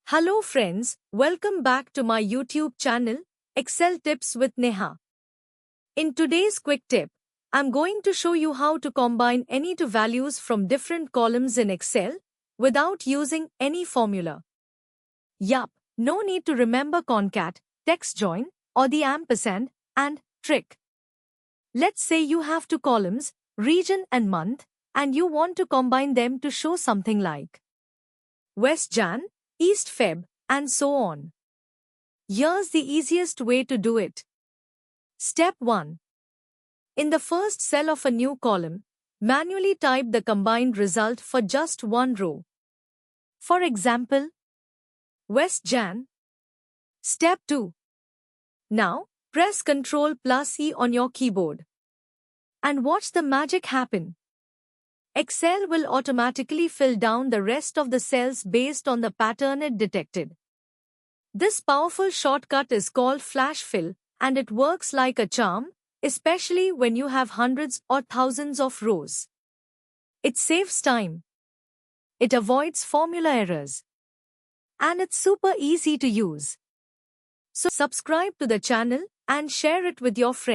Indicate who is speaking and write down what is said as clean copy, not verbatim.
Speaker 1: Hello friends, welcome back to my YouTube channel, Excel Tips with Neha. In today's quick tip, I'm going to show you how to combine any two values from different columns in Excel without using any formula. Yup, no need to remember concat, TEXTJOIN, or the ampersand, and trick. Let's say you have two columns, region and month, and you want to combine them to show something like West Jan, East Feb, and so on. Here's the easiest way to do it. Step 1. In the first cell of a new column, manually type the combined result for just one row. For example, West Jan. Step 2. Now, press CTRL E on your keyboard. And watch the magic happen. Excel will automatically fill down the rest of the cells based on the pattern it detected. This powerful shortcut is called flash fill, and it works like a charm, especially when you have hundreds or thousands of rows. It saves time. It avoids formula errors. And it's super easy to use. So subscribe to the channel and share it with your friends.